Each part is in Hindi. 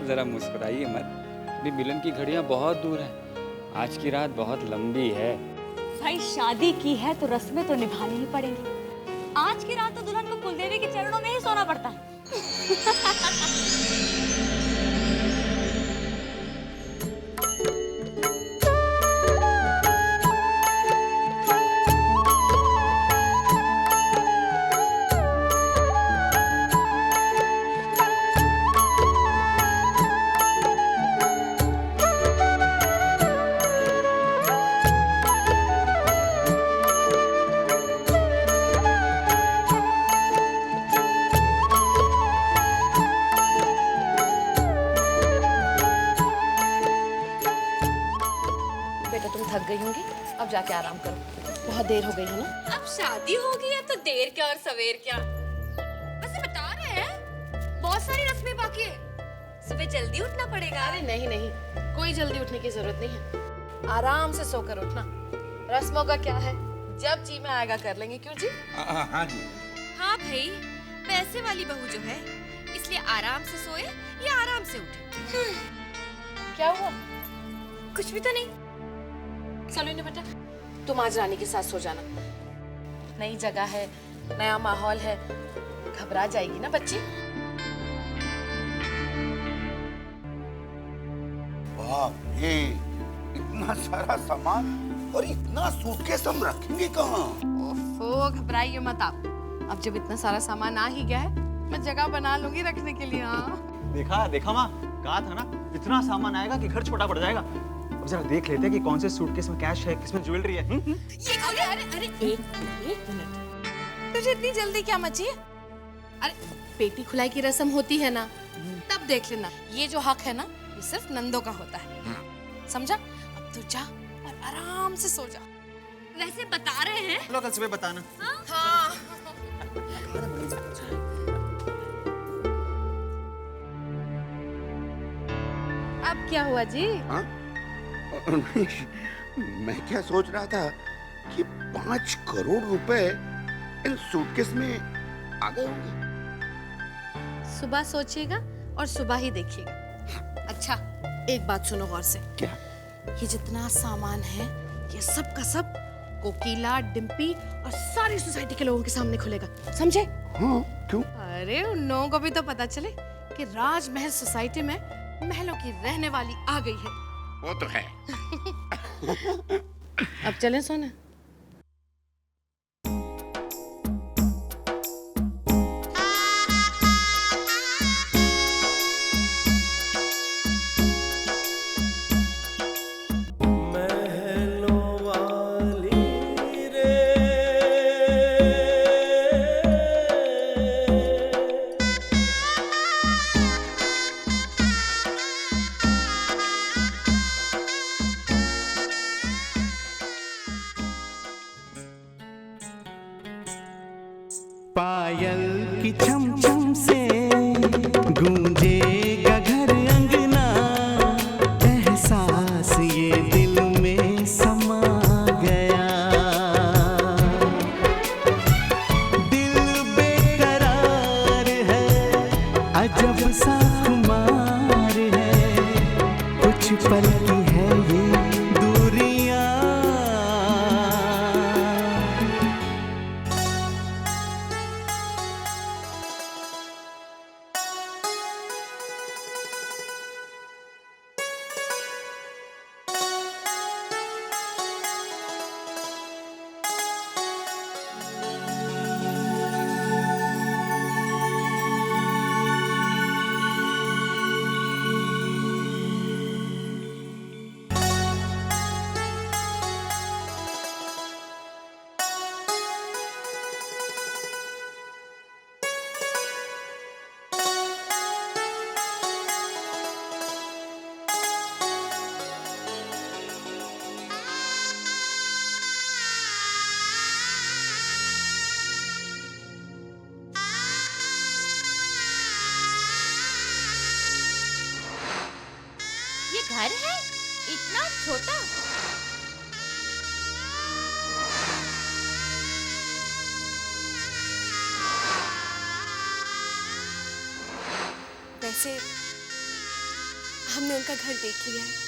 आप जरा मुस्कुराइए मत। अभी मिलन की घड़ियां बहुत दूर हैं। आज की रात बहुत लंबी है। भाई शादी की है तो रस्में तो निभानी ही पड़ेंगी। आज की रात तो दुल्हन को कुलदेवी के चरणों में ही सोना पड़ता है। बेटा तुम थक गई होंगी, अब जाके आराम करो, बहुत देर हो गई है ना। अब शादी हो गई है तो देर क्या और सवेर क्या। वैसे बता रहे हैं बहुत सारी रस्में बाकी है, सुबह जल्दी उठना पड़ेगा। अरे नहीं नहीं, कोई जल्दी उठने की जरूरत नहीं है, आराम से सोकर उठना। रस्मों का क्या है, जब जी में आएगा कर लेंगे, क्यों जी? हाँ जी। हाँ भाई, पैसे वाली बहू जो है इसलिए आराम से सोए या आराम से उठे। क्या हुआ? कुछ भी तो नहीं। चलो इन्हें बेटा, तुम आज रानी के साथ सो जाना। नई जगह है, नया माहौल है, घबरा जाएगी ना बच्ची। बाप रे, इतना सारा सामान और इतना सूटकेस हम रखेंगे कहाँ? ओफो, घबराइए मत आप। अब जब इतना सारा सामान आ ही गया है, मैं जगह बना लूंगी रखने के लिए। हाँ देखा देखा माँ, कहा था ना इतना सामान आएगा कि घर छोटा पड़ जाएगा। अब जरा देख लेते हैं कि कौन से सूटकेस में कैश है, किसमें ज्वेलरी है। ये अरे अरे अरे एक मिनट, तुझे इतनी जल्दी क्या मची है? अरे पेटी खुलाई की रस्म होती है ना, तब देख लेना। ये जो हक है ना, ये सिर्फ नंदों का होता है, समझा? अब तू जा और आराम से सो जा। वैसे बता रहे हैं। चलो कल सुबह बताना। हाँ। अब क्या हुआ जी? हाँ? मैं क्या सोच रहा था कि 5 करोड़ रुपए इन सूटकेस में आ गए होंगे। सुबह सोचिएगा और सुबह ही देखिएगा। अच्छा, एक बात सुनो गौर से। क्या? ये जितना सामान है, ये सब का सब कोकिला, डिम्पी और सारी सोसाइटी के लोगों के सामने खुलेगा, समझे? हाँ, क्यों? अरे उन लोगों को भी तो पता चले कि राजमहल सोसाइटी में महलों की रहने वाली आ गई है। वो तो है। अब चलें सोने। पायल की छम छम से गूंजेगा घर अंगना, एहसास ये दिल में समा गया। दिल बेकरार है, अजब सा खुमार है, कुछ पल की है ये दूरियां। घर है इतना छोटा। वैसे हमने उनका घर देख लिया है।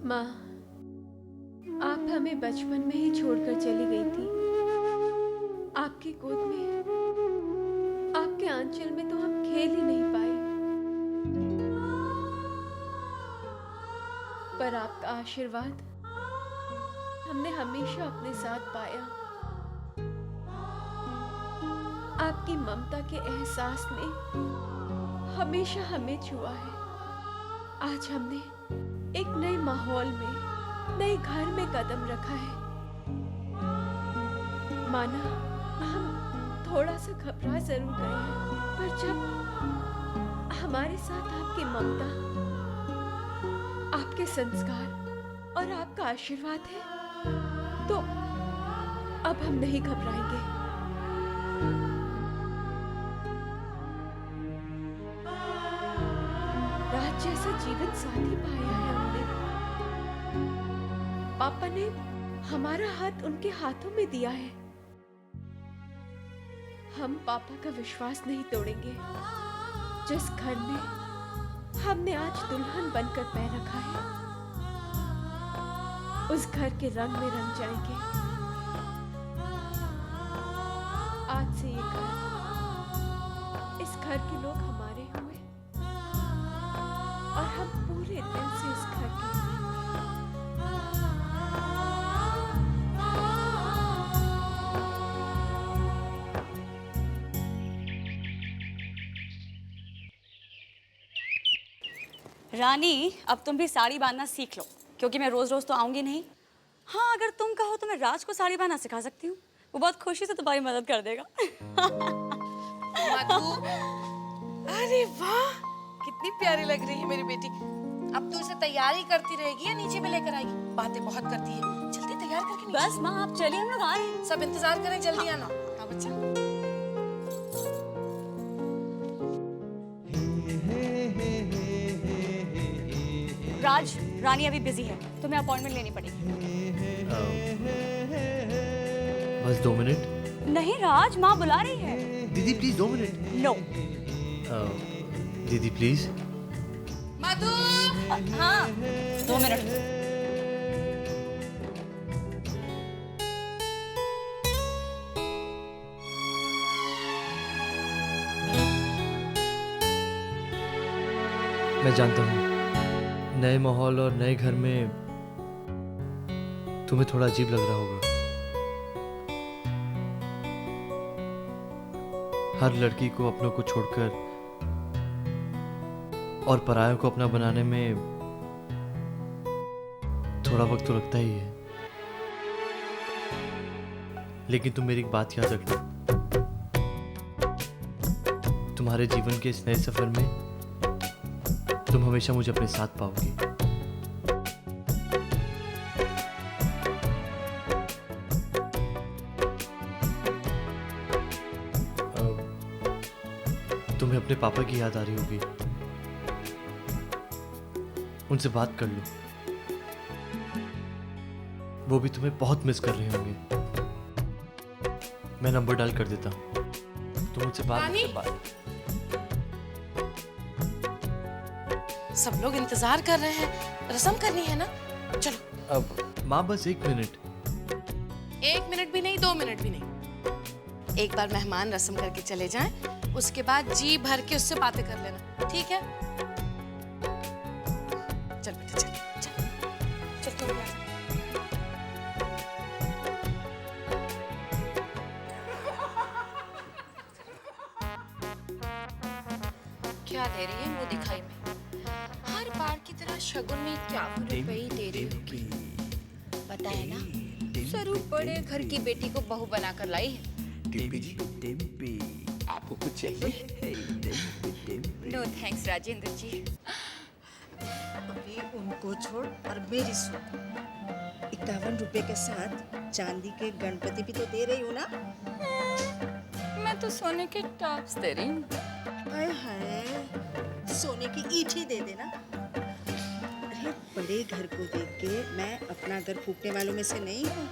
माँ, आप हमें बचपन में ही छोड़कर चली गई थी। आपकी गोद में, आपके आंचल में तो हम खेल ही नहीं पाए। पर आपका आशीर्वाद हमने हमेशा अपने साथ पाया। आपकी ममता के एहसास ने हमेशा हमें छुआ है। आज हमने एक नए माहौल में, नए घर में कदम रखा है। माना हम थोड़ा सा घबरा जरूर गए हैं, पर जब हमारे साथ आपकी ममता, आपके संस्कार और आपका आशीर्वाद है, तो अब हम नहीं घबराएंगे। राज जैसा जीवन साथी पाया है हमने। पापा ने हमारा हाथ उनके हाथों में दिया है। हम पापा का विश्वास नहीं तोड़ेंगे। जिस घर में हमने आज दुल्हन बनकर पैर रखा है, उस घर के रंग में रंग जाएंगे। आज से ये घर, इस घर के लोग हमारे हुए और हम पूरे दिल से इस घर के हैं। रानी, अब तुम भी साड़ी बांधना सीख लो, क्योंकि मैं रोज रोज तो आऊंगी नहीं। हाँ, अगर तुम कहो तो मैं राज को साड़ी बांधना सिखा सकती हूँ। वो बहुत खुशी से तुम्हारी मदद कर देगा। मधु, अरे वाह, कितनी प्यारी लग रही है मेरी बेटी। अब तू इसे तैयारी करती रहेगी या नीचे में लेकर आएगी? बातें बहुत करती है। जल्दी तैयार करके नीचे। बस माँ, आप चलिए, हम लोग आ रहे हैं। सब इंतजार करें, जल्दी आना। हाँ बच्चा। राज, रानी अभी बिजी है, तुम्हें अपॉइंटमेंट लेनी पड़ेगी। बस 2 मिनट। नहीं राज, माँ बुला रही है। दीदी प्लीज 2 मिनट। नो। दीदी प्लीज। मधु, हाँ, 2 मिनट। मैं जानता हूँ नए माहौल और नए घर में तुम्हें थोड़ा अजीब लग रहा होगा। हर लड़की को अपनों को छोड़कर और परायों को अपना बनाने में थोड़ा वक्त तो लगता ही है। लेकिन तुम मेरी एक बात याद रखना, तुम्हारे जीवन के इस नए सफर में तुम हमेशा मुझे अपने साथ पाओगी। अब तुम्हें अपने पापा की याद आ रही होगी, उनसे बात कर लो। वो भी तुम्हें बहुत मिस कर रहे होंगे। मैं नंबर डायल कर देता हूँ, तुम उनसे बात। सब लोग इंतजार कर रहे हैं, रस्म करनी है ना। चलो। अब माँ बस 1 मिनट। 1 मिनट भी नहीं, 2 मिनट भी नहीं। एक बार मेहमान रस्म करके चले जाएं, उसके बाद जी भर के उससे बातें कर लेना, ठीक है? चल बेटा चल चल चल तुम भी। क्या दे रही है मुंह दिखाई में? हर बार की तरह शगुन में क्या रुपए ही दे रही होगी। पता है ना, स्वरूप बड़े घर की बेटी को बहू बनाकर लाई है। टिम्पी जी, आपको कुछ चाहिए? नो थैंक्स राजेंद्र जी। अभी उनको छोड़ और मेरी सुन। 51 रुपए के साथ चांदी के गणपति भी तो दे रही हूँ ना। मैं तो सोने के टॉप्स दे रही हूँ। हाय हाय, सोने की ईंट ही दे देना। अरे बड़े घर को देख के मैं अपना घर फूकने वालों में से नहीं हूँ।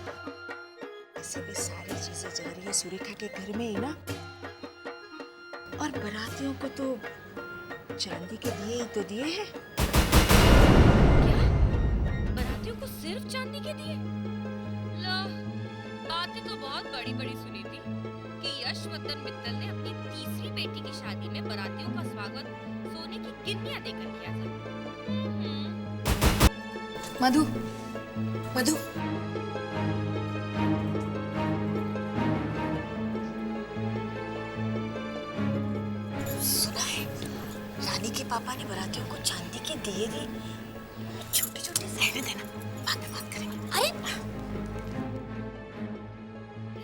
ऐसे भी सारी चीजें जा रही है सुरेखा के घर में ही ना। और बारातियों को तो चांदी के दिए ही तो दिए हैं। बारातियों को सिर्फ चांदी के दिए? लो, बातें तो बहुत बड़ी बड़ी सुनी थी कि यशवर्धन मित्तल ने अपनी तीसरी बेटी की शादी में बारातियों का स्वागत सोने की गिन्नियां देकर किया था। मधु, मधु, सुना है रानी के पापा ने बारातियों को चांदी के दिए दी। छोटे छोटे सहने देना, बाद में बात करेंगे। अरे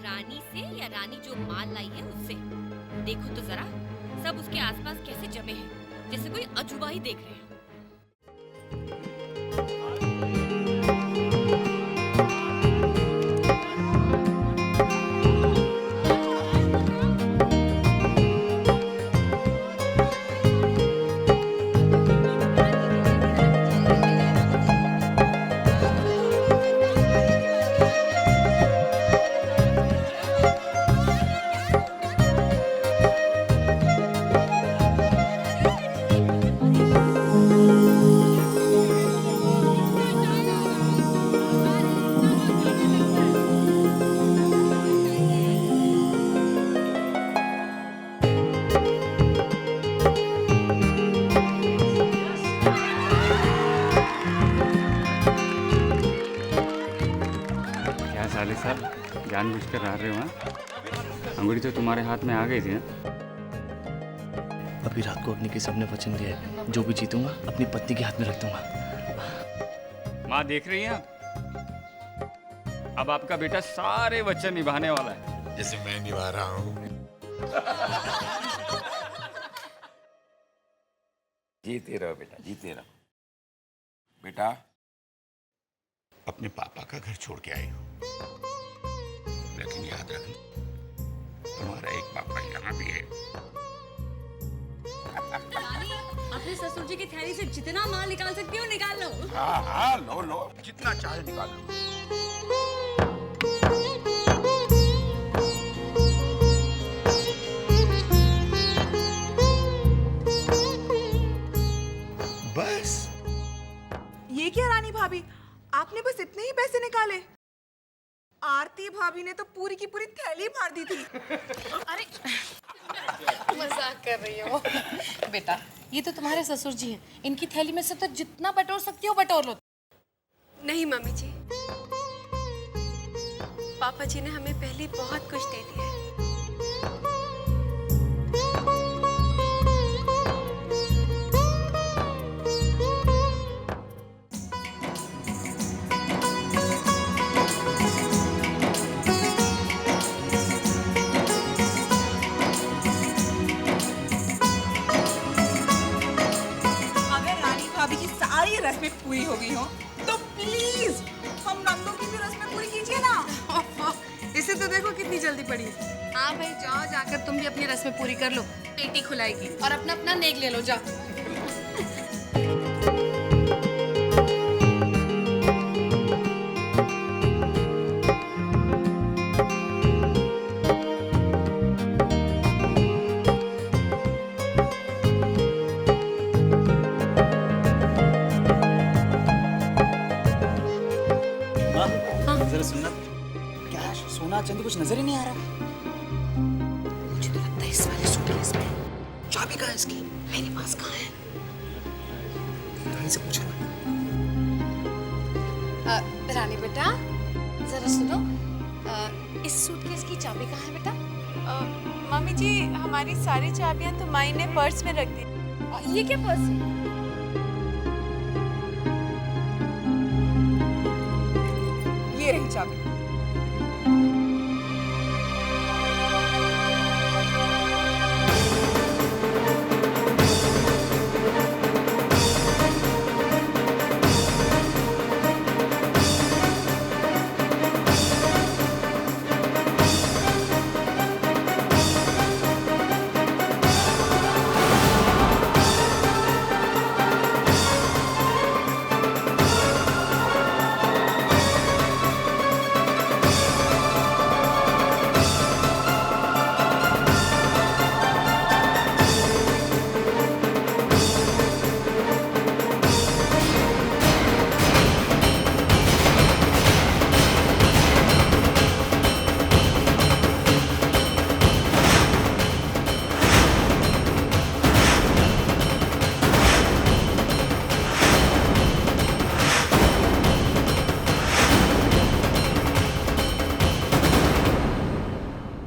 रानी से या रानी जो माल लाई है उससे? देखो तो जरा, सब उसके आसपास कैसे जमे हैं, जैसे कोई अजूबा ही देख रहे हैं। साले साहब जानबूझकर रह रहे हो? हाँ, अंगूठी तो तुम्हारे हाथ में आ गई थी। अभी रात को अपनी किस्म ने वचन दिया है, जो भी जीतूंगा अपनी पत्नी के हाथ में रख दूंगा। माँ देख रही है आप? अब आपका बेटा सारे वचन निभाने वाला है, जैसे मैं निभा रहा हूँ। जीते रहो बेटा, जीते रहो। बेटा, अपने पापा का घर छोड़ के आई हो, लेकिन याद रखना तुम्हारा एक पापा यहाँ भी है। अपने ससुर जी की थैली से जितना माल निकाल सकती हो निकाल लो। हाँ हाँ, लो लो, जितना चाहे निकाल लो। बस ये क्या रानी भाभी, आपने बस इतने ही पैसे निकाले? आरती भाभी ने तो पूरी की पूरी थैली मार दी थी। अरे मजाक कर रही हो बेटा, ये तो तुम्हारे ससुर जी हैं, इनकी थैली में से तो जितना बटोर सकती हो बटोर लो। नहीं मम्मी जी, पापा जी ने हमें पहले बहुत कुछ दे दिया है। रस्में पूरी हो गई हो तो प्लीज हम नंदों की भी रस्में पूरी कीजिए ना। इसे तो देखो कितना इतनी जल्दी पड़ी है? हाँ भाई जाओ, जाकर तुम भी अपनी रस्में पूरी कर लो, पेटी खुलाएगी और अपना अपना नेक ले लो, जाओ। माँ जरा सुनना। क्या सोना चांदी कुछ नजर ही नहीं आ रहा। मुझे तो लगता है इस वाले सूटकेस में चाबी कहाँ है इसकी? मेरे पास कहाँ है? रानी से पूछो ना। रानी बेटा जरा सुनो, इस सूटकेस की चाबी कहाँ है बेटा? मम्मी जी हमारी सारी चाबियां तो माई ने पर्स में रख दी। ये क्या पर्स है? ये रही चाबी।